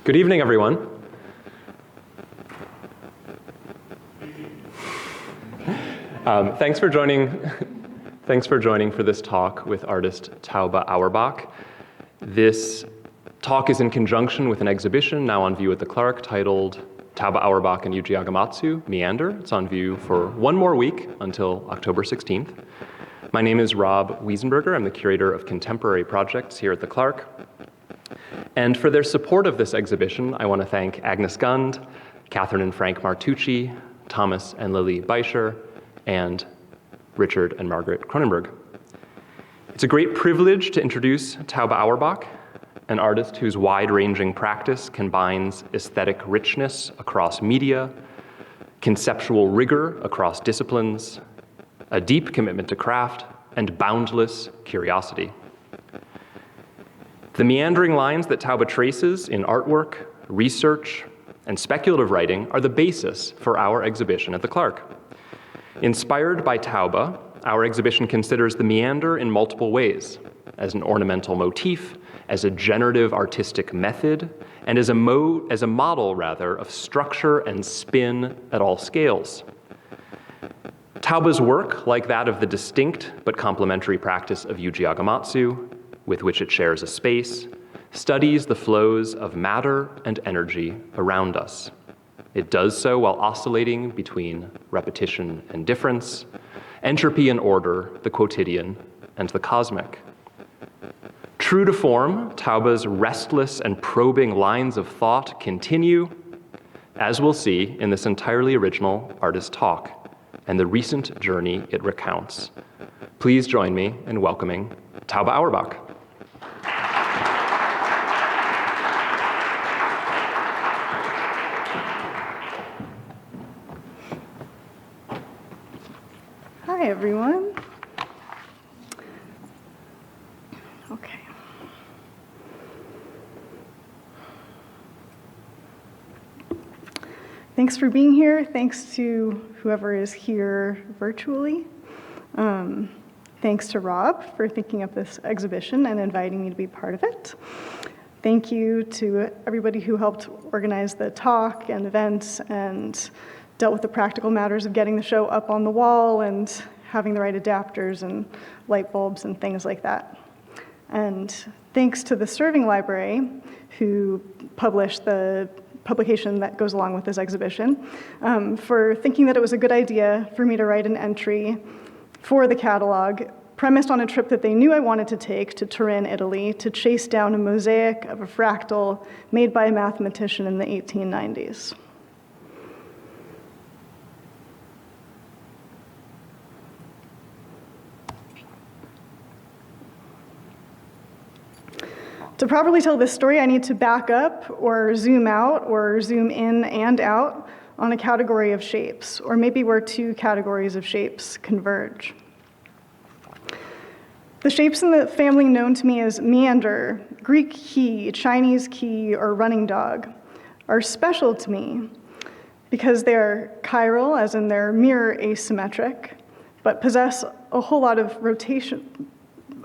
Good evening, everyone. Thanks for joining for this talk with artist Tauba Auerbach. This talk is in conjunction with an exhibition now on view at the Clark titled Tauba Auerbach and Yuji Agamatsu, Meander. It's on view for one more week until October 16th. My name is Rob Wiesenberger. I'm the curator of contemporary projects here at the Clark. And for their support of this exhibition, I want to thank Agnes Gund, Catherine and Frank Martucci, Thomas and Lily Beischer, and Richard and Margaret Cronenberg. It's a great privilege to introduce Tauba Auerbach, an artist whose wide-ranging practice combines aesthetic richness across media, conceptual rigor across disciplines, a deep commitment to craft, and boundless curiosity. The meandering lines that Tauba traces in artwork, research, and speculative writing are the basis for our exhibition at the Clark. Inspired by Tauba, our exhibition considers the meander in multiple ways, as an ornamental motif, as a generative artistic method, and as a model of structure and spin at all scales. Tauba's work, like that of the distinct but complementary practice of Yuji Agamatsu, with which it shares a space, studies the flows of matter and energy around us. It does so while oscillating between repetition and difference, entropy and order, the quotidian and the cosmic. True to form, Tauba's restless and probing lines of thought continue, as we'll see in this entirely original artist talk, and the recent journey it recounts. Please join me in welcoming Tauba Auerbach. Hi, everyone. Okay. Thanks for being here. Thanks to whoever is here virtually. Thanks to Rob for thinking up this exhibition and inviting me to be part of it. Thank you to everybody who helped organize the talk and events and dealt with the practical matters of getting the show up on the wall and having the right adapters and light bulbs and things like that. And thanks to the Serving Library, who published the publication that goes along with this exhibition, for thinking that it was a good idea for me to write an entry for the catalog premised on a trip that they knew I wanted to take to Turin, Italy, to chase down a mosaic of a fractal made by a mathematician in the 1890s. To properly tell this story, I need to back up or zoom out or zoom in and out on a category of shapes, or maybe where two categories of shapes converge. The shapes in the family known to me as meander, Greek key, Chinese key, or running dog are special to me because they're chiral, as in they're mirror asymmetric, but possess a whole lot of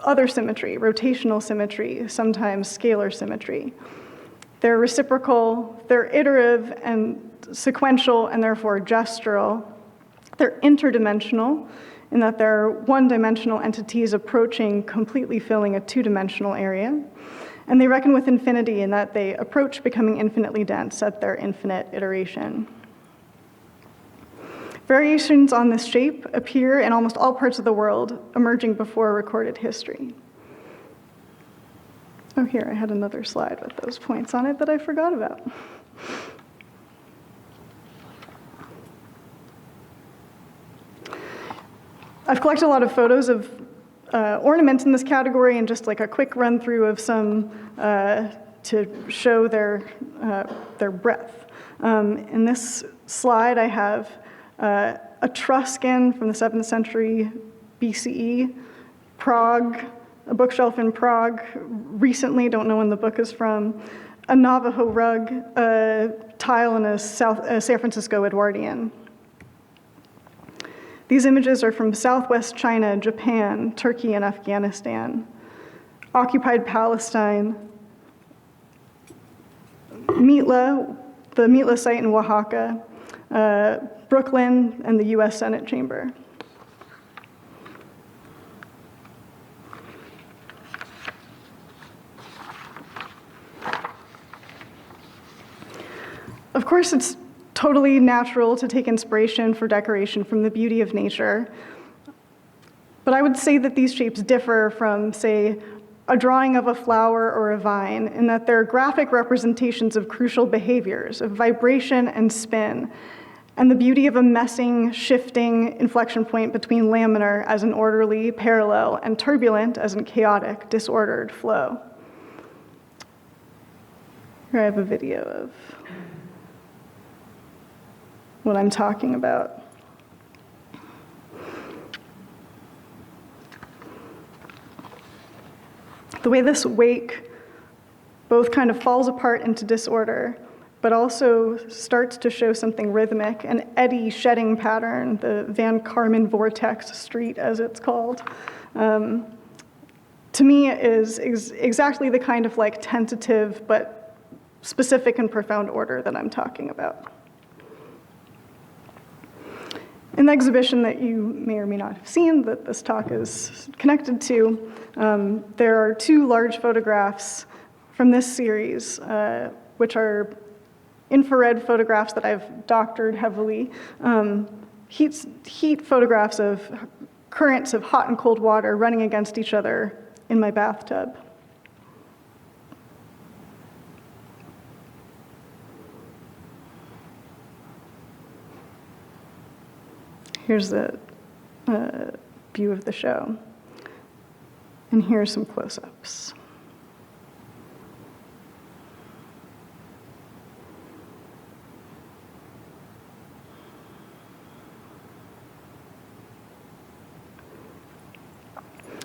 other symmetry, rotational symmetry, sometimes scalar symmetry. They're reciprocal, they're iterative and sequential, and therefore gestural. They're interdimensional in that they're one-dimensional entities approaching completely filling a two-dimensional area. And they reckon with infinity in that they approach becoming infinitely dense at their infinite iteration. Variations on this shape appear in almost all parts of the world, emerging before recorded history. Oh, here, I had another slide with those points on it that I forgot about. I've collected a lot of photos of ornaments in this category and just like a quick run through of some to show their breadth. In this slide, I have a Etruscan from the 7th century BCE, Prague, a bookshelf in Prague recently, don't know when the book is from, a Navajo rug, a tile in a San Francisco Edwardian. These images are from Southwest China, Japan, Turkey, and Afghanistan, occupied Palestine, Mitla, the Mitla site in Oaxaca, Brooklyn, and the US Senate chamber. Of course, it's totally natural to take inspiration for decoration from the beauty of nature, but I would say that these shapes differ from, say, a drawing of a flower or a vine in that they're graphic representations of crucial behaviors, of vibration and spin, and the beauty of a messing, shifting inflection point between laminar as an orderly, parallel, and turbulent as in chaotic, disordered flow. Here I have a video of what I'm talking about. The way this wake both kind of falls apart into disorder, but also starts to show something rhythmic, an eddy shedding pattern, the Van Karman vortex street, as it's called, to me is exactly the kind of like tentative but specific and profound order that I'm talking about. In the exhibition that you may or may not have seen that this talk is connected to, there are two large photographs from this series, which are infrared photographs that I've doctored heavily, heat photographs of currents of hot and cold water running against each other in my bathtub. Here's a view of the show. And here's some close-ups.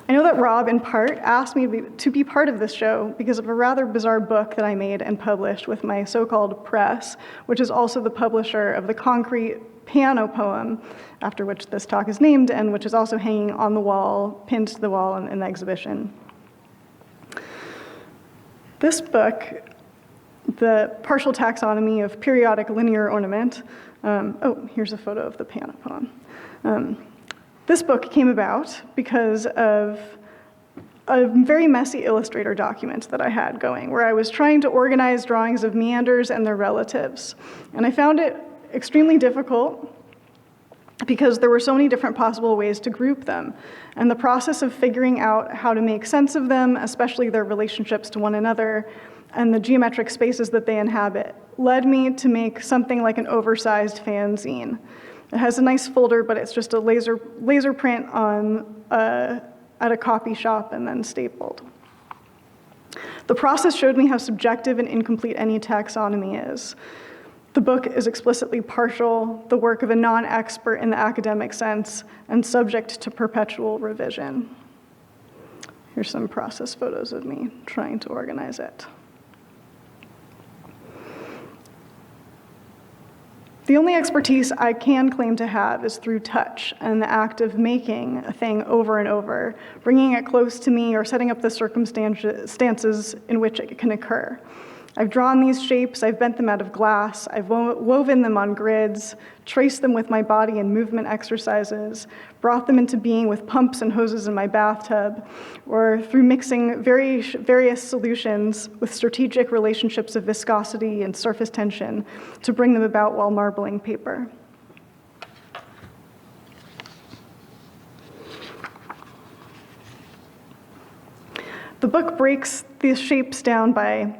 I know that Rob, in part, asked me to be part of this show because of a rather bizarre book that I made and published with my so-called press, which is also the publisher of the concrete Peanopoem, after which this talk is named, and which is also hanging on the wall, pinned to the wall in the exhibition. This book, The Partial Taxonomy of Periodic Linear Ornament, here's a photo of the Peanopoem. This book came about because of a very messy Illustrator document that I had going, where I was trying to organize drawings of meanders and their relatives. And I found it extremely difficult because there were so many different possible ways to group them. And the process of figuring out how to make sense of them, especially their relationships to one another, and the geometric spaces that they inhabit, led me to make something like an oversized fanzine. It has a nice folder, but it's just a laser print on at a copy shop and then stapled. The process showed me how subjective and incomplete any taxonomy is. The book is explicitly partial, the work of a non-expert in the academic sense, and subject to perpetual revision. Here's some process photos of me trying to organize it. The only expertise I can claim to have is through touch and the act of making a thing over and over, bringing it close to me or setting up the circumstances in which it can occur. I've drawn these shapes, I've bent them out of glass, I've woven them on grids, traced them with my body in movement exercises, brought them into being with pumps and hoses in my bathtub, or through mixing various solutions with strategic relationships of viscosity and surface tension to bring them about while marbling paper. The book breaks these shapes down by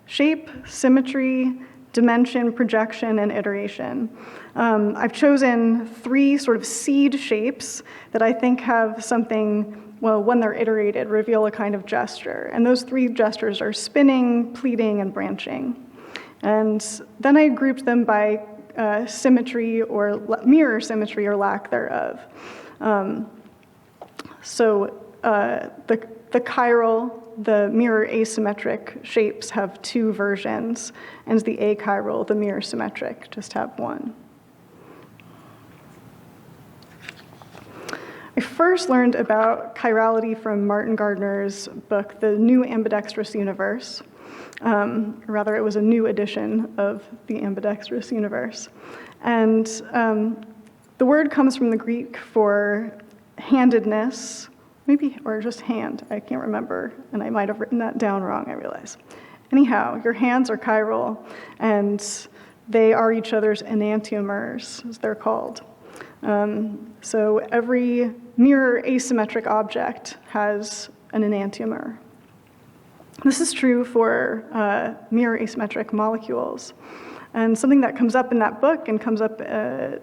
shape, symmetry, dimension, projection, and iteration. I've chosen 3 sort of seed shapes that I think have something, well, when they're iterated, reveal a kind of gesture. And those 3 gestures are spinning, pleating, and branching. And then I grouped them by symmetry or mirror symmetry or lack thereof. The chiral, the mirror asymmetric shapes have 2 versions, and the achiral, the mirror symmetric, just have 1. I first learned about chirality from Martin Gardner's book, The New Ambidextrous Universe. Rather, it was a new edition of the ambidextrous universe. And the word comes from the Greek for handedness, maybe, or just hand, I can't remember, and I might have written that down wrong, I realize. Anyhow, your hands are chiral, and they are each other's enantiomers, as they're called. So every mirror asymmetric object has an enantiomer. This is true for mirror asymmetric molecules. And something that comes up in that book and comes up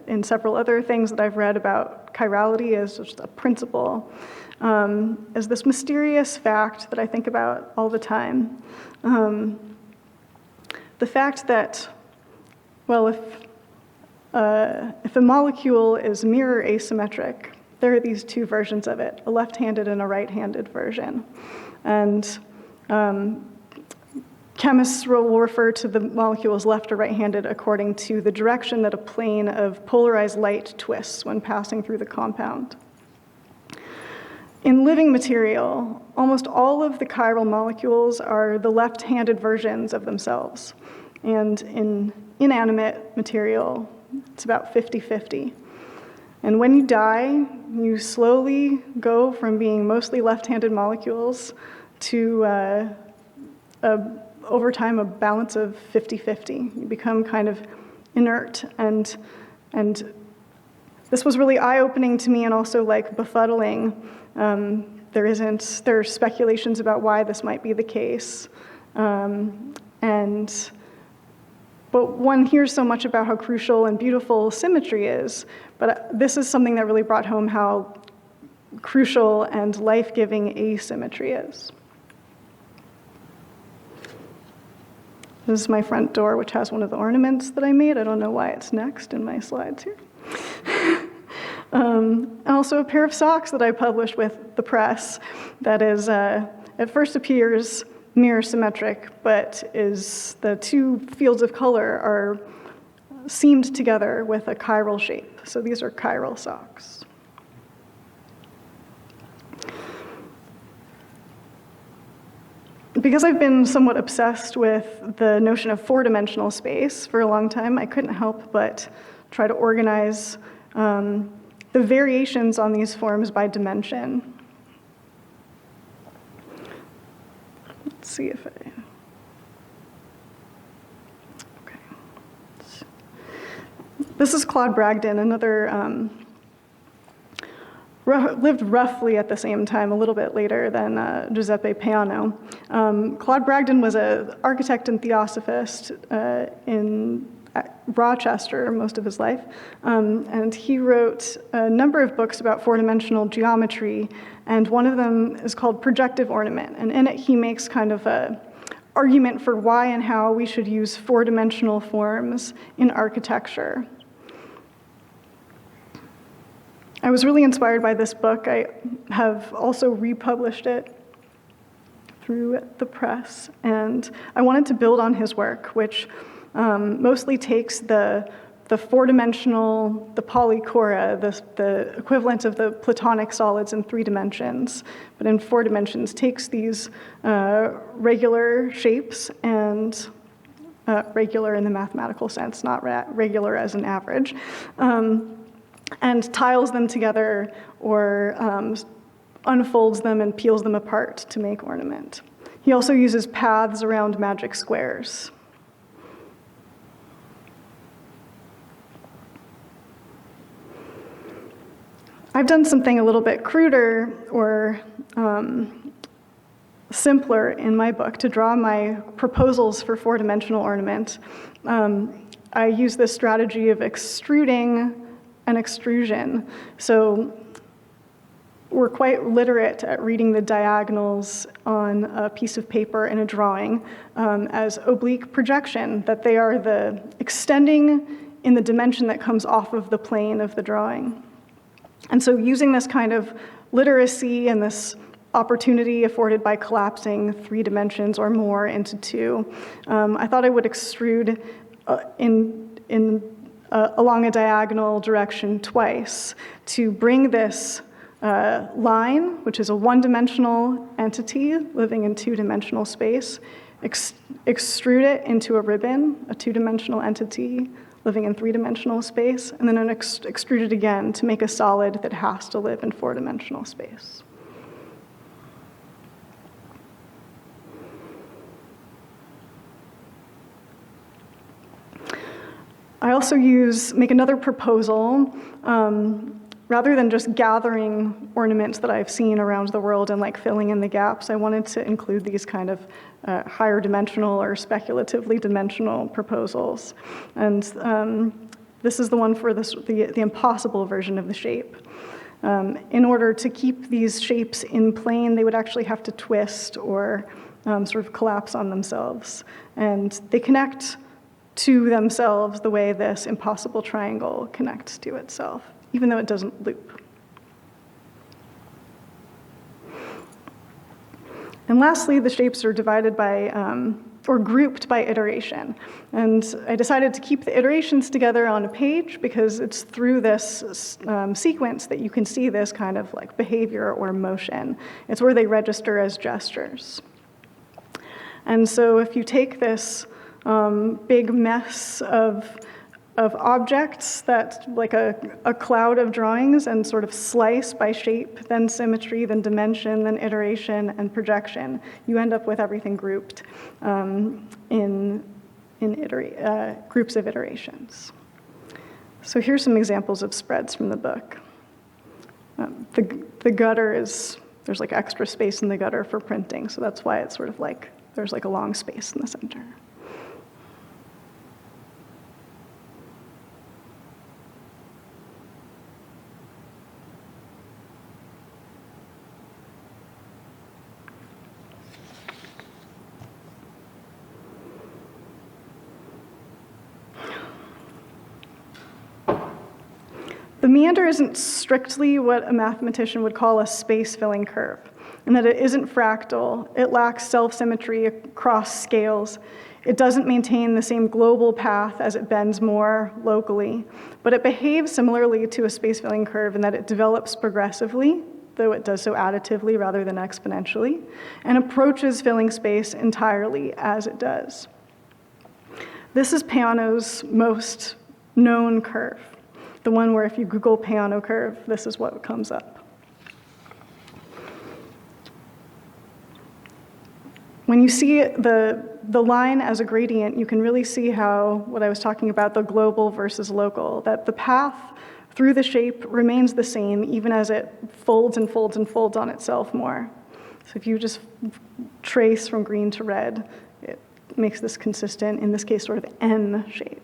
in several other things that I've read about chirality as just a principle is this mysterious fact that I think about all the time. The fact that, well, if a molecule is mirror asymmetric, there are these two versions of it, a left-handed and a right-handed version. And chemists will refer to the molecules left or right-handed according to the direction that a plane of polarized light twists when passing through the compound. In living material, almost all of the chiral molecules are the left-handed versions of themselves. And in inanimate material, it's about 50-50. And when you die, you slowly go from being mostly left-handed molecules to, over time, a balance of 50-50. You become kind of inert, and this was really eye-opening to me and also like befuddling. There are speculations about why this might be the case. But one hears so much about how crucial and beautiful symmetry is, but this is something that really brought home how crucial and life-giving asymmetry is. This is my front door, which has one of the ornaments that I made. I don't know why it's next in my slides here. And also a pair of socks that I published with the press that is, at first appears mirror symmetric, but is the two fields of color are seamed together with a chiral shape. So these are chiral socks. Because I've been somewhat obsessed with the notion of four-dimensional space for a long time, I couldn't help but try to organize the variations on these forms by dimension. Let's see if okay. This is Claude Bragdon, another lived roughly at the same time, a little bit later than Giuseppe Peano. Claude Bragdon was an architect and theosophist in Rochester most of his life, and he wrote a number of books about four-dimensional geometry, and one of them is called Projective Ornament, and in it he makes kind of a argument for why and how we should use four-dimensional forms in architecture. I was really inspired by this book. I have also republished it through the press, and I wanted to build on his work, which mostly takes the four-dimensional, the polychora, the equivalent of the Platonic solids in 3 dimensions, but in 4 dimensions, takes these regular shapes and regular in the mathematical sense, not regular as an average, and tiles them together or unfolds them and peels them apart to make ornament. He also uses paths around magic squares. I've done something a little bit cruder or simpler in my book to draw my proposals for four-dimensional ornament. I use this strategy of extruding an extrusion. So we're quite literate at reading the diagonals on a piece of paper in a drawing as oblique projection, that they are the extending in the dimension that comes off of the plane of the drawing. And so using this kind of literacy and this opportunity afforded by collapsing 3 dimensions or more into 2, I thought I would extrude along a diagonal direction twice to bring this line, which is a one-dimensional entity living in 2-dimensional space, extrude it into a ribbon, a two-dimensional entity living in three-dimensional space, and then extrude it again to make a solid that has to live in four-dimensional space. I also make another proposal. Rather than just gathering ornaments that I've seen around the world and like filling in the gaps, I wanted to include these kind of higher dimensional or speculatively dimensional proposals. And this is the one for the impossible version of the shape. In order to keep these shapes in plane, they would actually have to twist or sort of collapse on themselves. And they connect to themselves the way this impossible triangle connects to itself, even though it doesn't loop. And lastly, the shapes are divided by, or grouped by iteration. And I decided to keep the iterations together on a page because it's through this sequence that you can see this kind of like behavior or motion. It's where they register as gestures. And so if you take this big mess of objects that like a cloud of drawings and sort of slice by shape, then symmetry, then dimension, then iteration and projection, you end up with everything grouped in groups of iterations. So here's some examples of spreads from the book. The gutter there's like extra space in the gutter for printing, so that's why it's sort of like, there's like a long space in the center. The meander isn't strictly what a mathematician would call a space-filling curve, in that it isn't fractal, it lacks self-symmetry across scales, it doesn't maintain the same global path as it bends more locally, but it behaves similarly to a space-filling curve in that it develops progressively, though it does so additively rather than exponentially, and approaches filling space entirely as it does. This is Peano's most known curve. The one where if you Google Peano curve, this is what comes up. When you see the line as a gradient, you can really see how, what I was talking about, the global versus local, that the path through the shape remains the same even as it folds and folds and folds on itself more. So if you just trace from green to red, it makes this consistent, in this case, sort of N shape.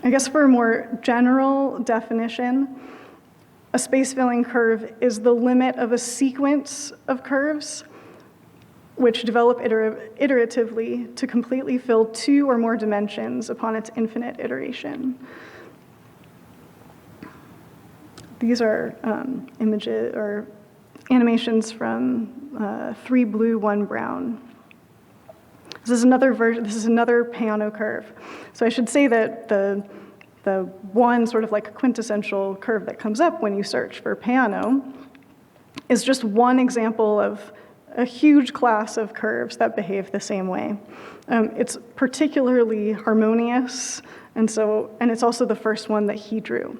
I guess for a more general definition, a space-filling curve is the limit of a sequence of curves which develop iteratively to completely fill two or more dimensions upon its infinite iteration. These are images or animations from 3 blue, 1 brown. This is another version. This is another Peano curve. So I should say that the one sort of like quintessential curve that comes up when you search for Peano is just one example of a huge class of curves that behave the same way. It's particularly harmonious, and it's also the first one that he drew.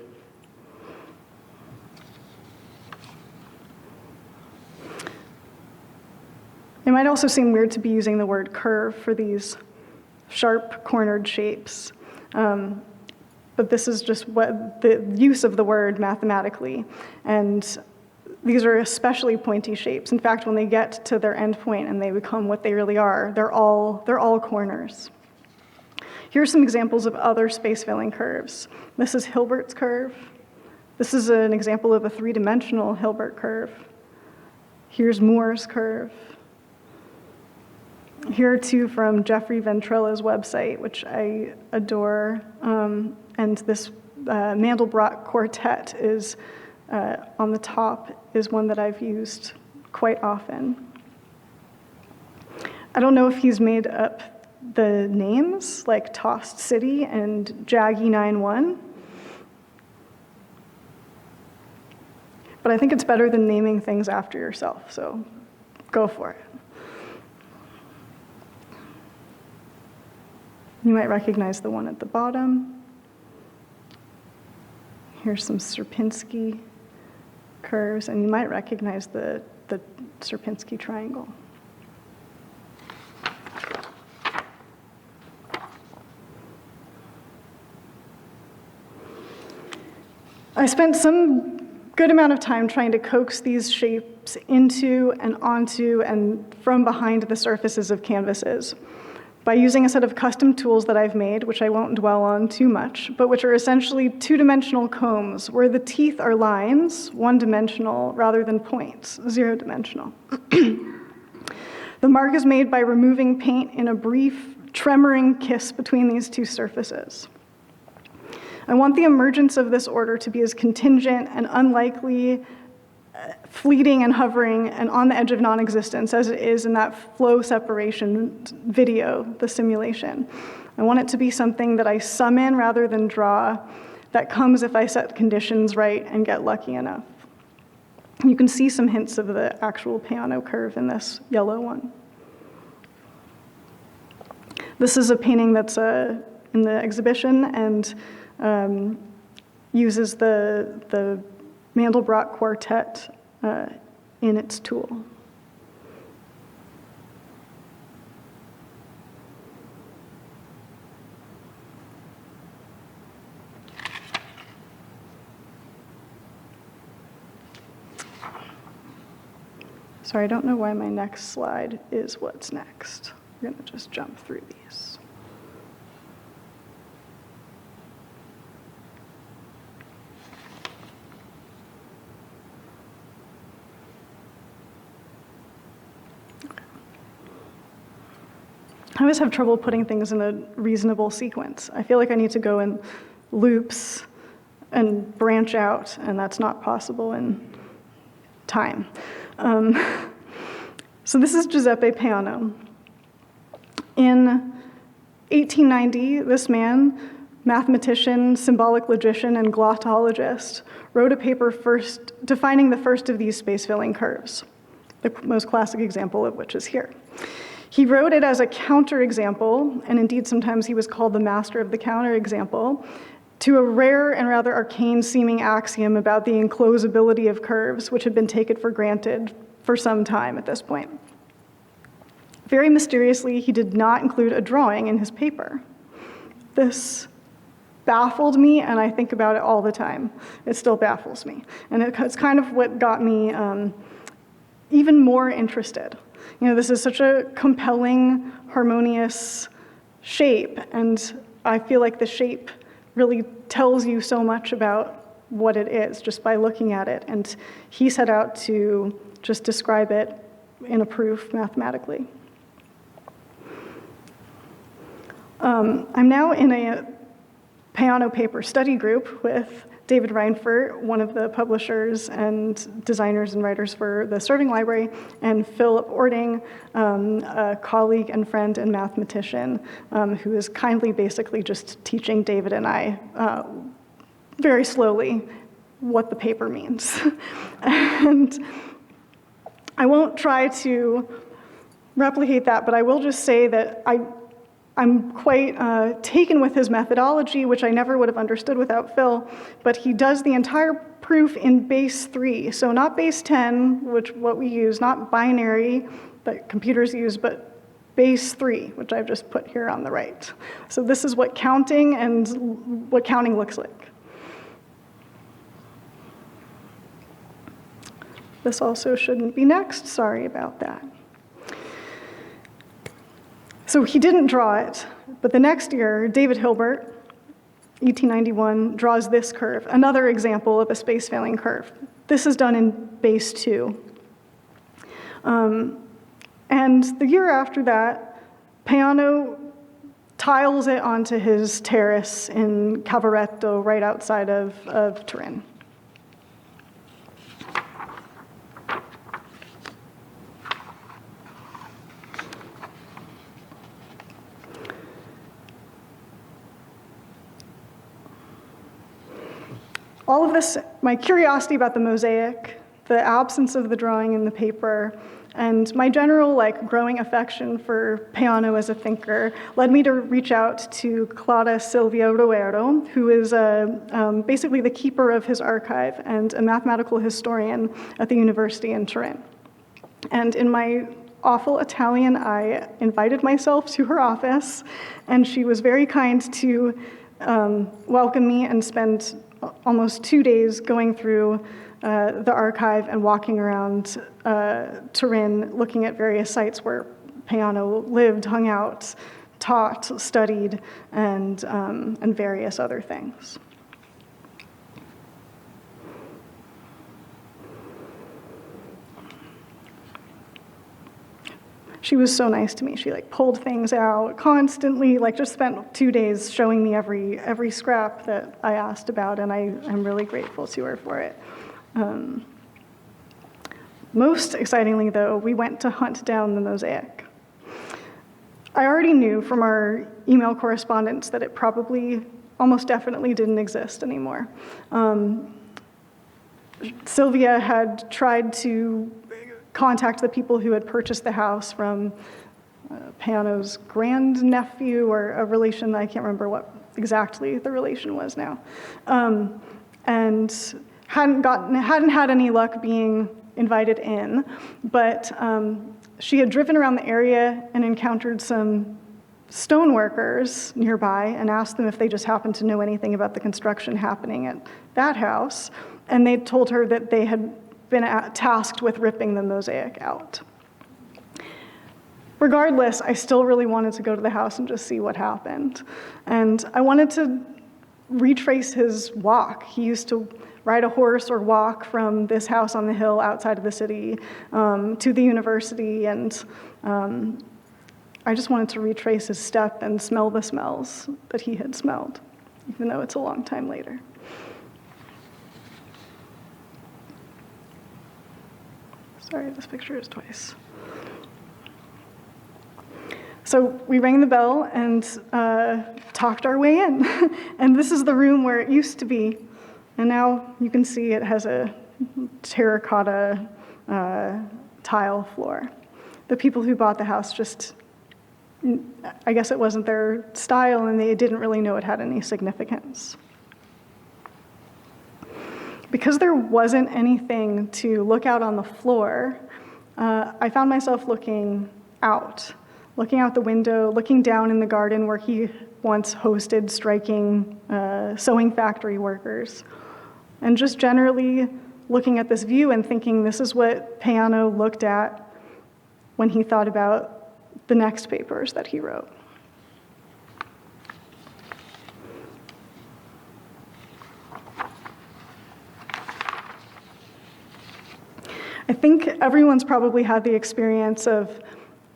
It might also seem weird to be using the word curve for these sharp cornered shapes, but this is just what the use of the word mathematically. And these are especially pointy shapes. In fact, when they get to their end point and they become what they really are, they're all corners. Here are some examples of other space-filling curves. This is Hilbert's curve. This is an example of a three-dimensional Hilbert curve. Here's Moore's curve. Here are two from Jeffrey Ventrella's website, which I adore. And this Mandelbrot quartet is on the top, is one that I've used quite often. I don't know if he's made up the names, like Tossed City and Jaggy 9-1. But I think it's better than naming things after yourself, so go for it. You might recognize the one at the bottom. Here's some Sierpinski curves, and you might recognize the Sierpinski triangle. I spent some good amount of time trying to coax these shapes into and onto and from behind the surfaces of canvases by using a set of custom tools that I've made, which I won't dwell on too much, but which are essentially two-dimensional combs where the teeth are lines, one-dimensional, rather than points, zero-dimensional. The mark is made by removing paint in a brief, tremoring kiss between these two surfaces. I want the emergence of this order to be as contingent and unlikely, fleeting and hovering and on the edge of non-existence as it is in that flow separation video, the simulation. I want it to be something that I summon rather than draw, that comes if I set conditions right and get lucky enough. You can see some hints of the actual Peano curve in this yellow one. This is a painting that's in the exhibition and uses the Mandelbrot quartet in its tool. Sorry, I don't know why my next slide is what's next. We're going to just jump through these. I always have trouble putting things in a reasonable sequence. I feel like I need to go in loops and branch out, and that's not possible in time. So this is Giuseppe Peano. In 1890, this man, mathematician, symbolic logician, and glottologist, wrote a paper defining the first of these space-filling curves, the most classic example of which is here. He wrote it as a counterexample, and indeed sometimes he was called the master of the counterexample, to a rare and rather arcane-seeming axiom about the enclosability of curves, which had been taken for granted for some time at this point. Very mysteriously, he did not include a drawing in his paper. This baffled me, and I think about it all the time. It still baffles me. And it's kind of what got me even more interested. You know, this is such a compelling, harmonious shape, and I feel like the shape really tells you so much about what it is just by looking at it, and he set out to just describe it in a proof mathematically. I'm now in a Peano paper study group with David Reinfurt, one of the publishers and designers and writers for the Starting Library, and Philip Ording, a colleague and friend and mathematician, who is kindly basically just teaching David and I very slowly what the paper means. And I won't try to replicate that, but I will just say that I'm quite taken with his methodology, which I never would have understood without Phil, but he does the entire proof in base 3. So not base 10, what we use, not binary that computers use, but base 3, which I've just put here on the right. So this is what counting looks like. This also shouldn't be next, sorry about that. So he didn't draw it, but the next year, David Hilbert, 1891, draws this curve, another example of a space-filling curve. This is done in base 2. And the year after that, Peano tiles it onto his terrace in Cavaretto, right outside of Turin. all of this, my curiosity about the mosaic, the absence of the drawing in the paper, and my general growing affection for Peano as a thinker led me to reach out to Clara Silvia Roero, who is basically the keeper of his archive and a mathematical historian at the university in Turin. And in my awful Italian, I invited myself to her office, and she was very kind to welcome me and spend almost 2 days going through the archive and walking around Turin, looking at various sites where Peano lived, hung out, taught, studied, and various other things. She was so nice to me. She pulled things out constantly, just spent 2 days showing me every scrap that I asked about, and I'm really grateful to her for it. Most excitingly, though, we went to hunt down the mosaic. I already knew from our email correspondence that it probably, almost definitely didn't exist anymore. Sylvia had tried to contact the people who had purchased the house from Peano's grandnephew or a relation. I can't remember what exactly the relation was now. And hadn't had any luck being invited in, but she had driven around the area and encountered some stoneworkers nearby and asked them if they just happened to know anything about the construction happening at that house, and they told her that they had been tasked with ripping the mosaic out. Regardless, I still really wanted to go to the house and just see what happened. And I wanted to retrace his walk. He used to ride a horse or walk from this house on the hill outside of the city to the university, and I just wanted to retrace his step and smell the smells that he had smelled, even though it's a long time later. Sorry, this picture is twice. So we rang the bell and talked our way in. And this is the room where it used to be. And now you can see it has a terracotta tile floor. The people who bought the house just, I guess it wasn't their style, and they didn't really know it had any significance. Because there wasn't anything to look out on the floor, I found myself looking out the window, looking down in the garden where he once hosted striking sewing factory workers, and just generally looking at this view and thinking this is what Peano looked at when he thought about the next papers that he wrote. I think everyone's probably had the experience of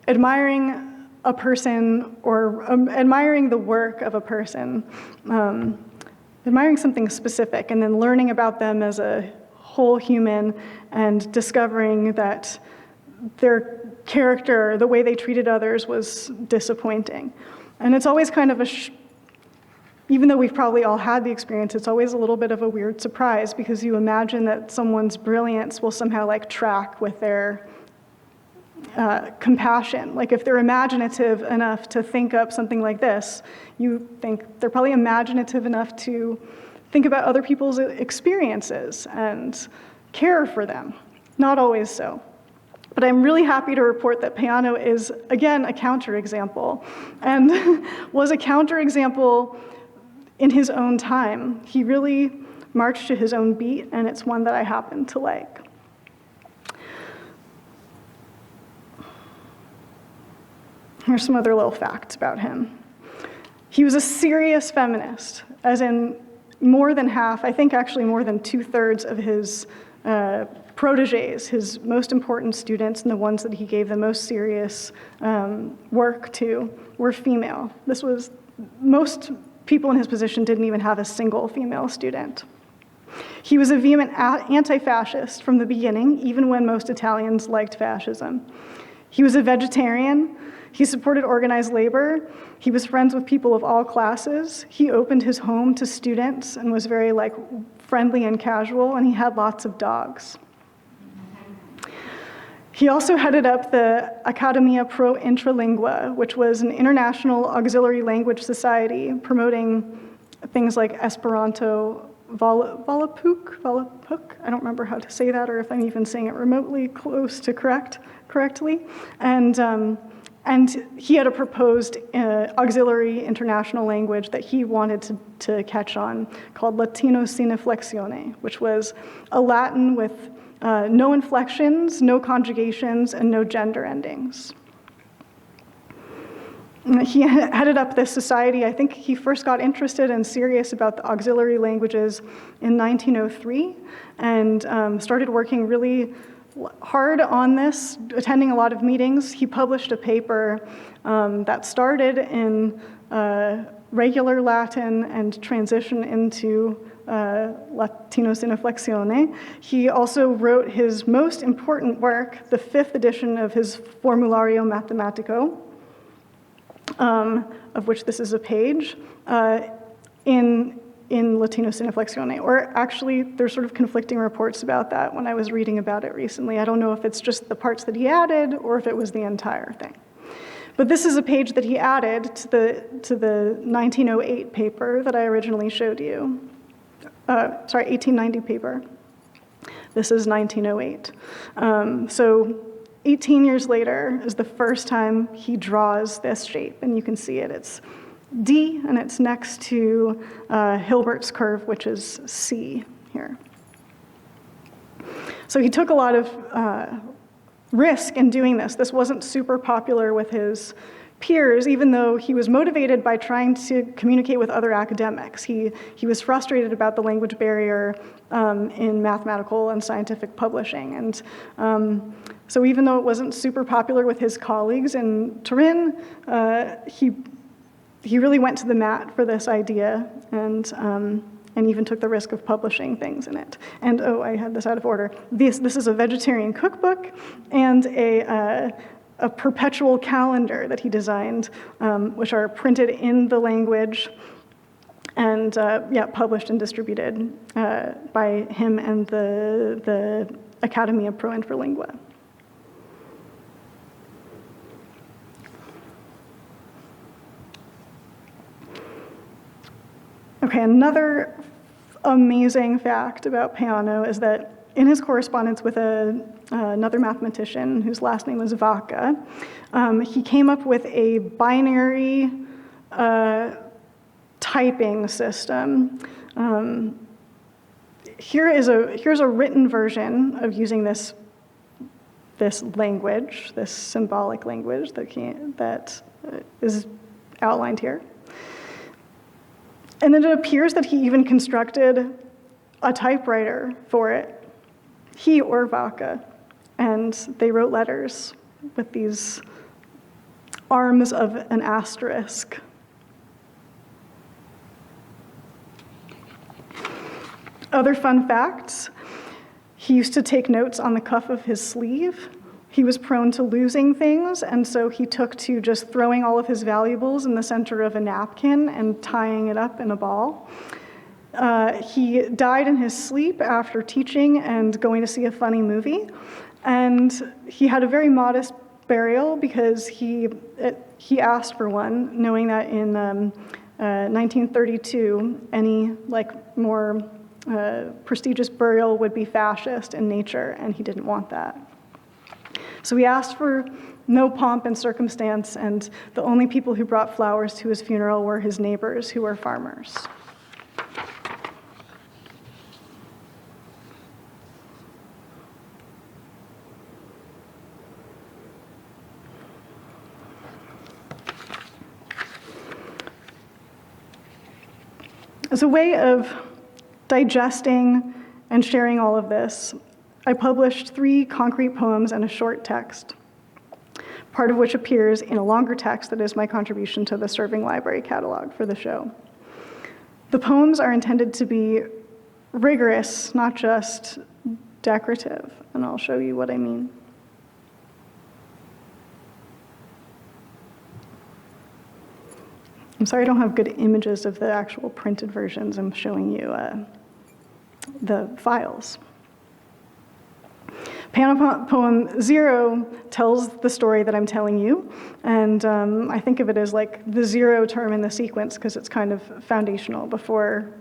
admiring a person or admiring the work of a person, admiring something specific, and then learning about them as a whole human and discovering that their character, the way they treated others, was disappointing. And it's always kind of even though we've probably all had the experience, it's always a little bit of a weird surprise because you imagine that someone's brilliance will somehow track with their compassion. If they're imaginative enough to think up something like this, you think they're probably imaginative enough to think about other people's experiences and care for them. Not always so. But I'm really happy to report that Peano is, again, a counterexample, and was a counterexample in his own time. He really marched to his own beat, and it's one that I happen to like. Here's some other little facts about him. He was a serious feminist, as in more than half, I think actually more than 2/3 of his protégés, his most important students and the ones that he gave the most serious work to, were female. Most people in his position didn't even have a single female student. He was a vehement anti-fascist from the beginning, even when most Italians liked fascism. He was a vegetarian. He supported organized labor. He was friends with people of all classes. He opened his home to students and was very friendly and casual, and he had lots of dogs. He also headed up the Accademia Pro Intralingua, which was an international auxiliary language society promoting things like Esperanto, Volapük, I don't remember how to say that, or if I'm even saying it remotely close to correctly. And he had a proposed auxiliary international language that he wanted to catch on called Latino sin inflexione, which was a Latin with no inflections, no conjugations, and no gender endings. He headed up this society. I think he first got interested and serious about the auxiliary languages in 1903 and started working really hard on this, attending a lot of meetings. He published a paper that started in regular Latin and transitioned into Latino sin inflexione. He also wrote his most important work, the 5th edition of his Formulario Matematico, of which this is a page, in Latino sin inflexione. Or actually, there's sort of conflicting reports about that when I was reading about it recently. I don't know if it's just the parts that he added or if it was the entire thing. But this is a page that he added to the 1908 paper that I originally showed you. 1890 paper. This is 1908. So 18 years later is the first time he draws this shape, and you can see it. It's D, and it's next to Hilbert's curve, which is C here. So he took a lot of risk in doing this. This wasn't super popular with his peers, even though he was motivated by trying to communicate with other academics. He was frustrated about the language barrier in mathematical and scientific publishing. And so even though it wasn't super popular with his colleagues in Turin, he really went to the mat for this idea and even took the risk of publishing things in it. And I had this out of order. This is a vegetarian cookbook and a perpetual calendar that he designed, which are printed in the language and published and distributed by him and the Accademia Pro Intralingua. Okay, another amazing fact about Peano is that in his correspondence with another mathematician whose last name was Vaca, he came up with a binary typing system. Here's a written version of using this language, this symbolic language that is outlined here. And then it appears that he even constructed a typewriter for it, he or Vaca, and they wrote letters with these arms of an asterisk. Other fun facts: he used to take notes on the cuff of his sleeve. He was prone to losing things, and so he took to just throwing all of his valuables in the center of a napkin and tying it up in a ball. He died in his sleep after teaching and going to see a funny movie. And he had a very modest burial because he asked for one, knowing that in 1932, any more prestigious burial would be fascist in nature, and he didn't want that. So he asked for no pomp and circumstance, and the only people who brought flowers to his funeral were his neighbors, who were farmers. As a way of digesting and sharing all of this, I published 3 concrete poems and a short text, part of which appears in a longer text that is my contribution to the Serving Library catalog for the show. The poems are intended to be rigorous, not just decorative, and I'll show you what I mean. I'm sorry I don't have good images of the actual printed versions. I'm showing you the files. Peanopoem 0 tells the story that I'm telling you, and I think of it as like the 0 term in the sequence because it's kind of foundational before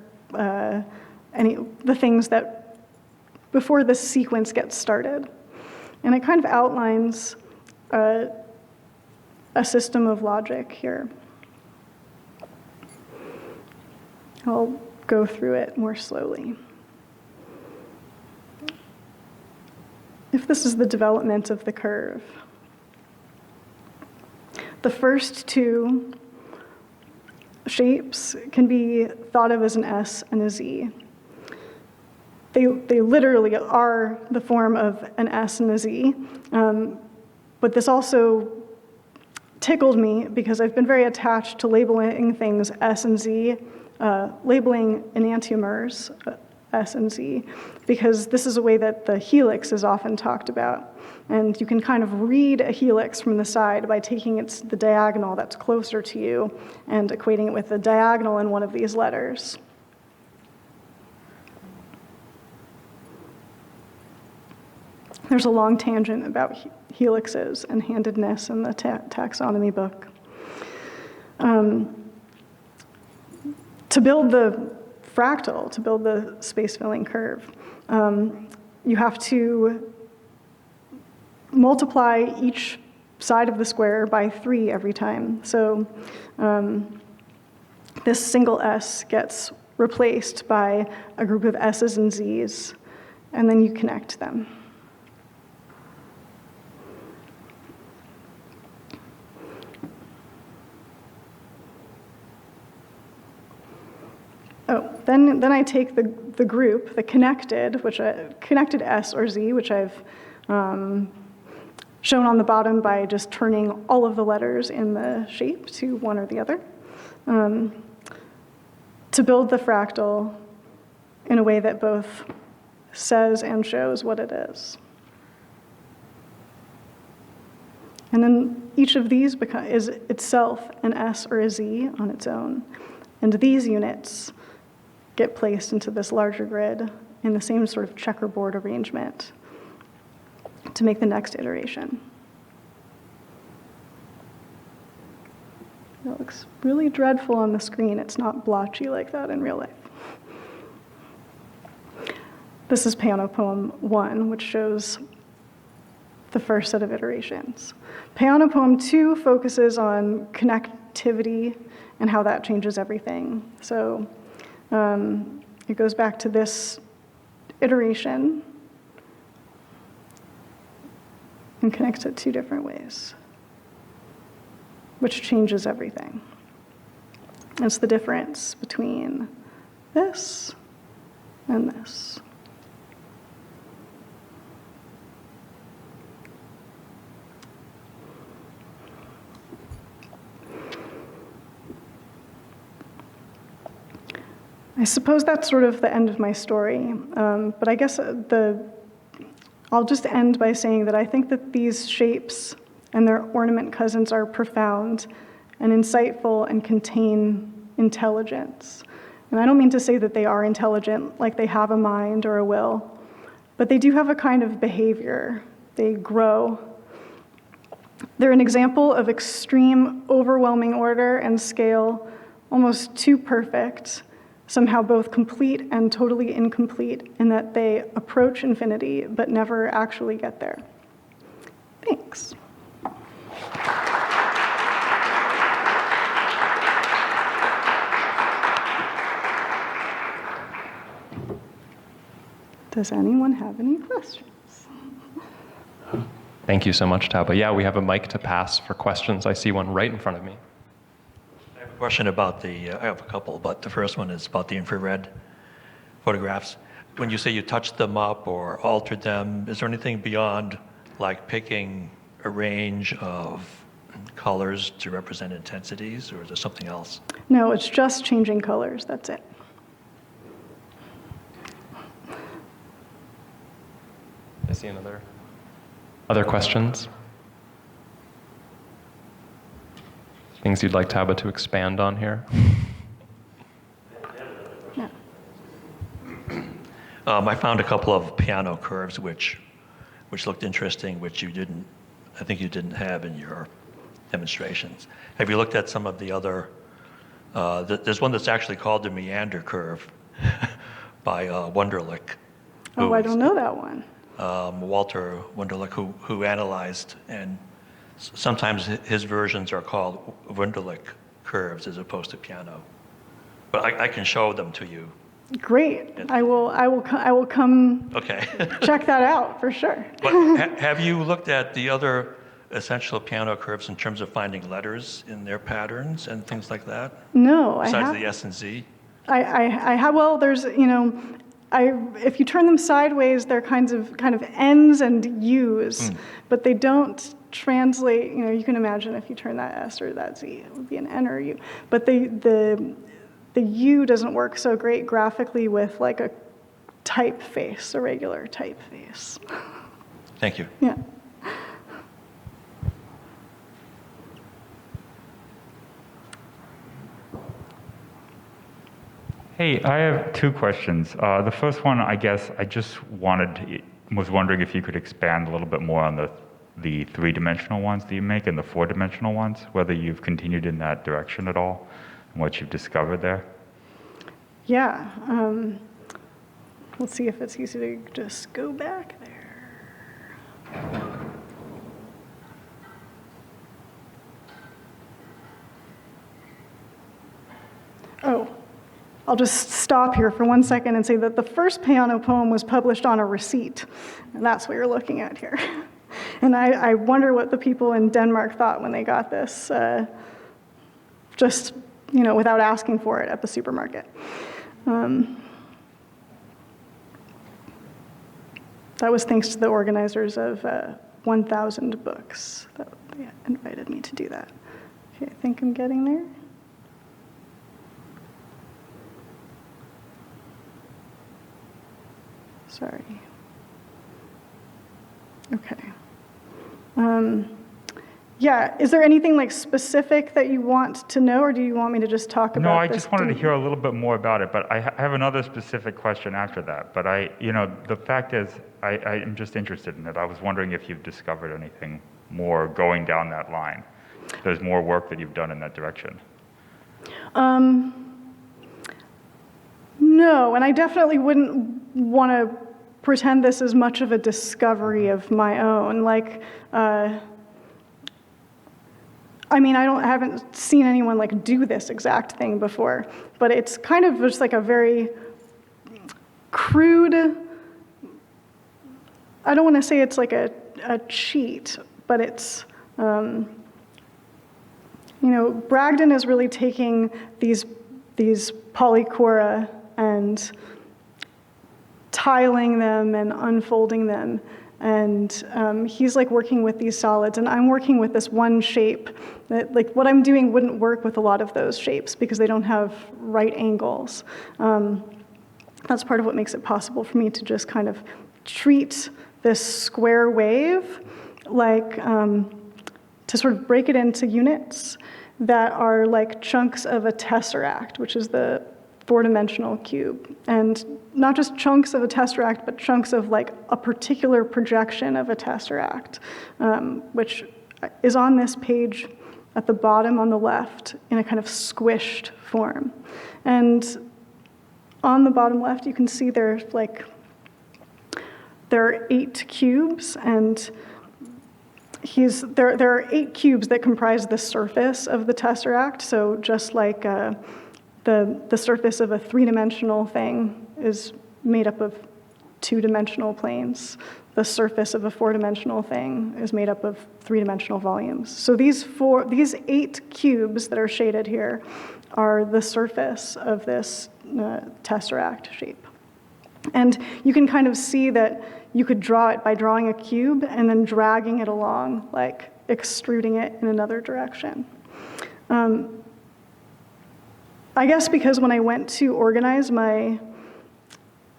before the sequence gets started. And it kind of outlines a system of logic here. I'll go through it more slowly. If this is the development of the curve, the first two shapes can be thought of as an S and a Z. They literally are the form of an S and a Z, but this also tickled me because I've been very attached to labeling things S and Z, labeling enantiomers S and Z, because this is a way that the helix is often talked about. And you can kind of read a helix from the side by taking the diagonal that's closer to you and equating it with the diagonal in one of these letters. There's a long tangent about helixes and handedness in the taxonomy book. To build the fractal, to build the space-filling curve, you have to multiply each side of the square by 3 every time. So this single S gets replaced by a group of S's and Z's, and then you connect them. Then I take the group, the connected, connected S or Z, which I've shown on the bottom by just turning all of the letters in the shape to one or the other, to build the fractal in a way that both says and shows what it is. And then each of these is itself an S or a Z on its own. And these units get placed into this larger grid in the same sort of checkerboard arrangement to make the next iteration. That looks really dreadful on the screen. It's not blotchy like that in real life. This is Peanopoem 1, which shows the first set of iterations. Peanopoem 2 focuses on connectivity and how that changes everything. So it goes back to this iteration and connects it 2 different ways, which changes everything. It's the difference between this and this. I suppose that's sort of the end of my story, but I guess I'll just end by saying that I think that these shapes and their ornament cousins are profound and insightful and contain intelligence. And I don't mean to say that they are intelligent, like they have a mind or a will, but they do have a kind of behavior. They grow. They're an example of extreme, overwhelming order and scale, almost too perfect, somehow both complete and totally incomplete, in that they approach infinity but never actually get there. Thanks. Does anyone have any questions? Thank you so much, Tauba. Yeah, we have a mic to pass for questions. I see one right in front of me. I have a question about I have a couple, but the first one is about the infrared photographs. When you say you touched them up or altered them, is there anything beyond like picking a range of colors to represent intensities, or is there something else? No, it's just changing colors, that's it. I see other questions? Things you'd like Tauba to expand on here? Yeah. I found a couple of piano curves which looked interesting, which I think you didn't have in your demonstrations. Have you looked at some of the other, there's one that's actually called the Meander curve by Wunderlich. Oh, I don't know that one. Walter Wunderlich, who analyzed, and sometimes his versions are called Wunderlich curves as opposed to piano. But I can show them to you. Great. I will come Okay. check that out for sure. But have you looked at the other essential piano curves in terms of finding letters in their patterns and things like that? No, I Besides have. the S and Z? I have. Well, there's if you turn them sideways, they're kind of N's and U's, but they don't translate. You can imagine if you turn that S or that Z, it would be an N or a U. But the U doesn't work so great graphically with like a typeface, a regular typeface. Thank you. Yeah. Hey, I have two questions. The first one, I guess, was wondering if you could expand a little bit more on the three-dimensional ones that you make and the four-dimensional ones, whether you've continued in that direction at all and what you've discovered there. Yeah. Let's see if it's easy to just go back there. Oh, I'll just stop here for 1 second and say that the first Peanopoem was published on a receipt, and that's what you're looking at here. And I wonder what the people in Denmark thought when they got this, just without asking for it at the supermarket. That was thanks to the organizers of 1,000 books that they invited me to do that. Okay, I think I'm getting there. Sorry. Okay. Yeah, is there anything like specific that you want to know, or do you want me to just talk about No, I this? just wanted to hear a little bit more about it, but I have another specific question after that. But the fact is, I am just interested in it. I was wondering if you've discovered anything more going down that line. There's more work that you've done in that direction. No, and I definitely wouldn't want to pretend this is much of a discovery of my own. I haven't seen anyone do this exact thing before, but it's kind of just like a very crude, I don't want to say it's like a cheat, but it's, Bragdon is really taking these polychora and tiling them and unfolding them. And he's working with these solids, and I'm working with this one shape that what I'm doing wouldn't work with a lot of those shapes because they don't have right angles. That's part of what makes it possible for me to just kind of treat this square wave to sort of break it into units that are like chunks of a tesseract, which is the four-dimensional cube. And not just chunks of a tesseract, but chunks of a particular projection of a tesseract, which is on this page at the bottom on the left in a kind of squished form. And on the bottom left, you can see there are 8 cubes, and there are 8 cubes that comprise the surface of the tesseract. So just like the surface of a 3-dimensional thing is made up of 2-dimensional planes, the surface of a 4-dimensional thing is made up of 3-dimensional volumes. So these 8 cubes that are shaded here are the surface of this tesseract shape. And you can kind of see that you could draw it by drawing a cube and then dragging it along, extruding it in another direction. I guess because when I went to organize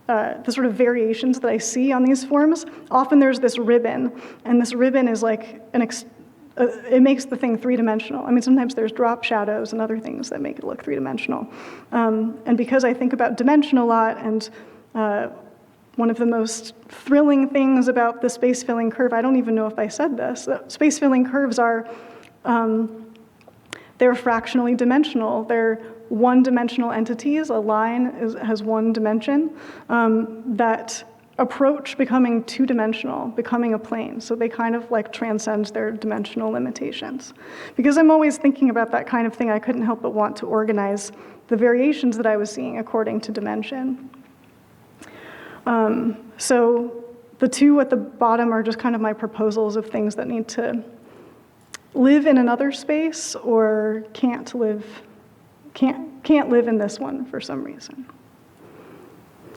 the sort of variations that I see on these forms, often there's this ribbon, and this ribbon is it makes the thing 3-dimensional. I mean, sometimes there's drop shadows and other things that make it look 3-dimensional. And because I think about dimension a lot and one of the most thrilling things about the space-filling curve, I don't even know if I said this, space-filling curves are, they're fractionally dimensional. They're one-dimensional entities. A line has one dimension that approach becoming two-dimensional, becoming a plane. So they kind of like transcend their dimensional limitations. Because I'm always thinking about that kind of thing, I couldn't help but want to organize the variations that I was seeing according to dimension. So the two at the bottom are just kind of my proposals of things that need to live in another space or can't live in this one for some reason.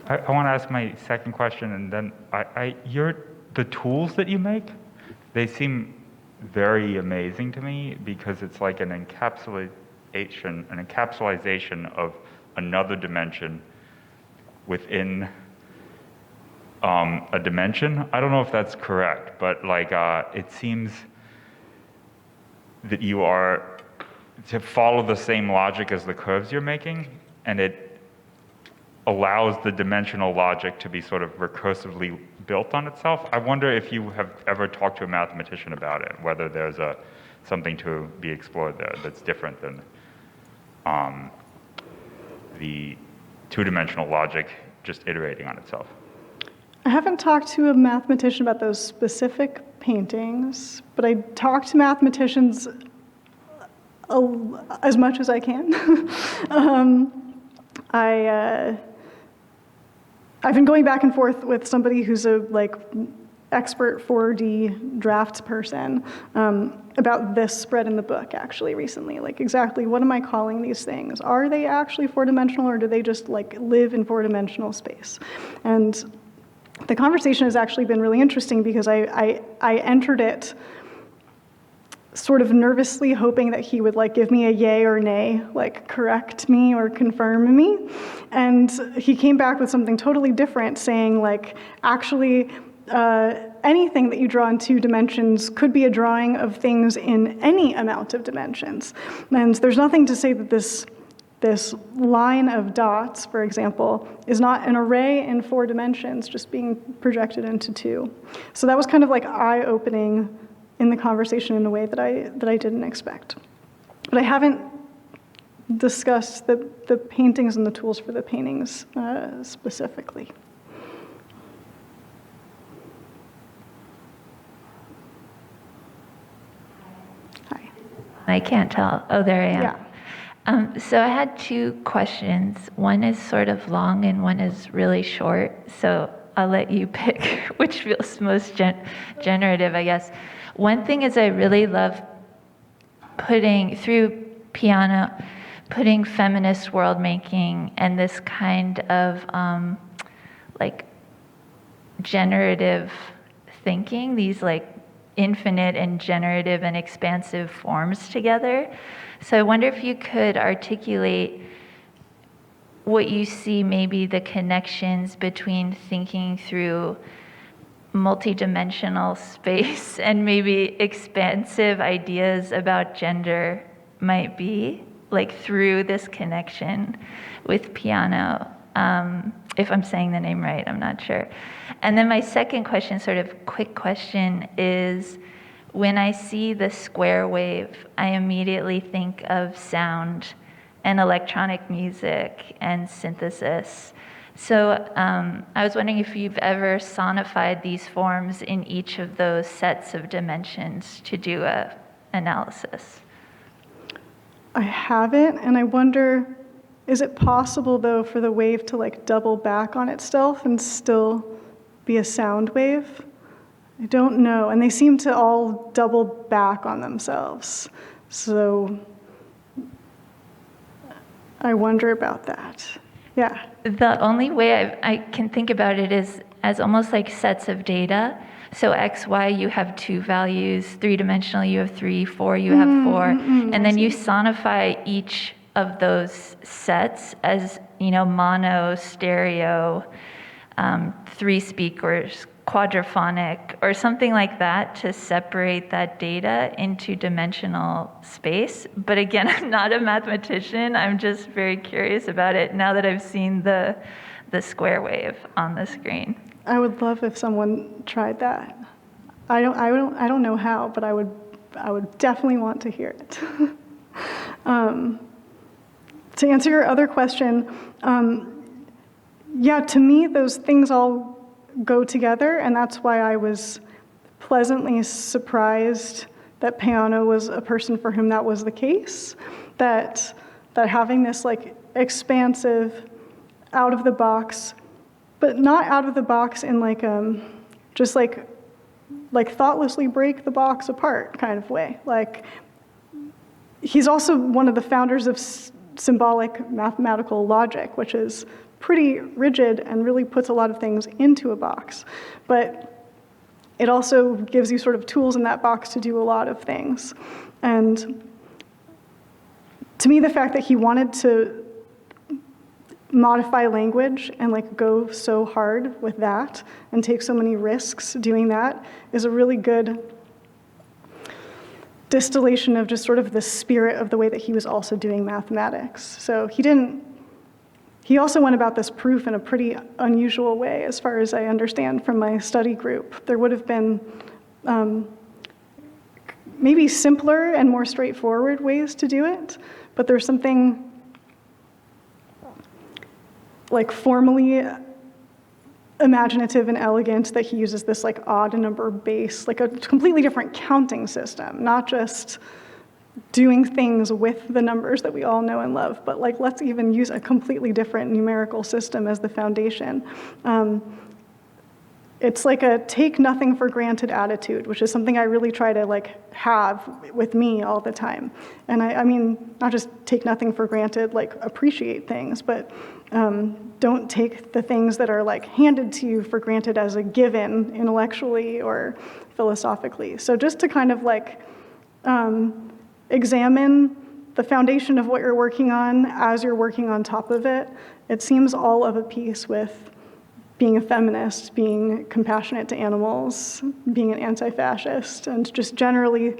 I want to ask my second question, and then the tools that you make, they seem very amazing to me because it's like an encapsulation of another dimension within a dimension. I don't know if that's correct, but like it seems that you are to follow the same logic as the curves you're making, and it allows the dimensional logic to be sort of recursively built on itself. I wonder if you have ever talked to a mathematician about it, whether there's something to be explored there that's different than the two-dimensional logic just iterating on itself. I haven't talked to a mathematician about those specific paintings, but I talk to mathematicians as much as I can. I've been going back and forth with somebody who's a expert 4D drafts person about this spread in the book actually recently. Like exactly what am I calling these things? Are they actually four-dimensional or do they just live in four-dimensional space? And the conversation has actually been really interesting because I entered it sort of nervously hoping that he would give me a yay or nay, correct me or confirm me. And he came back with something totally different, saying actually anything that you draw in 2 dimensions could be a drawing of things in any amount of dimensions. And there's nothing to say that this line of dots, for example, is not an array in 4 dimensions, just being projected into 2. So that was kind of eye-opening in the conversation in a way that I didn't expect. But I haven't discussed the paintings and the tools for the paintings specifically. Hi. I can't tell. Oh, there I am. Yeah. So I had 2 questions. One is sort of long and one is really short. So I'll let you pick which feels most generative, I guess. One thing is I really love putting feminist world making and this kind of generative thinking, these infinite and generative and expansive forms together. So I wonder if you could articulate what you see maybe the connections between thinking through multidimensional space and maybe expansive ideas about gender might be, through this connection with Peano. If I'm saying the name right, I'm not sure. And then my second question, sort of quick question, is when I see the square wave, I immediately think of sound and electronic music and synthesis. So I was wondering if you've ever sonified these forms in each of those sets of dimensions to do a analysis. I haven't, and I wonder, is it possible though for the wave to double back on itself and still be a sound wave? I don't know, and they seem to all double back on themselves. So I wonder about that. Yeah. The only way I can think about it is as almost like sets of data. So X, Y, you have 2 values, 3-dimensional, you have 3, 4, you have 4, and then you sonify each of those sets as, mono, stereo, 3 speakers, quadraphonic, or something like that to separate that data into dimensional space. But again, I'm not a mathematician. I'm just very curious about it now that I've seen the square wave on the screen. I would love if someone tried that. I don't know how, but I would definitely want to hear it. To answer your other question, yeah, to me, those things all go together, and that's why I was pleasantly surprised that Peano was a person for whom that was the case, that having this like expansive, out of the box, but not out of the box in like just like thoughtlessly break the box apart kind of way. Like, he's also one of the founders of symbolic mathematical logic, which is pretty rigid and really puts a lot of things into a box. But it also gives you sort of tools in that box to do a lot of things. And to me, the fact that he wanted to modify language and like go so hard with that and take so many risks doing that is a really good distillation of just sort of the spirit of the way that he was also doing mathematics. So he also went about this proof in a pretty unusual way, as far as I understand from my study group. There would have been maybe simpler and more straightforward ways to do it, but there's something like formally imaginative and elegant that he uses this like odd number base, like a completely different counting system, not just doing things with the numbers that we all know and love, but like let's even use a completely different numerical system as the foundation. It's like a take nothing for granted attitude, which is something I really try to like have with me all the time. And I mean, not just take nothing for granted, like appreciate things, but don't take the things that are like handed to you for granted as a given intellectually or philosophically. So just to kind of like examine the foundation of what you're working on as you're working on top of it, it seems all of a piece with being a feminist, being compassionate to animals, being an anti-fascist, and just generally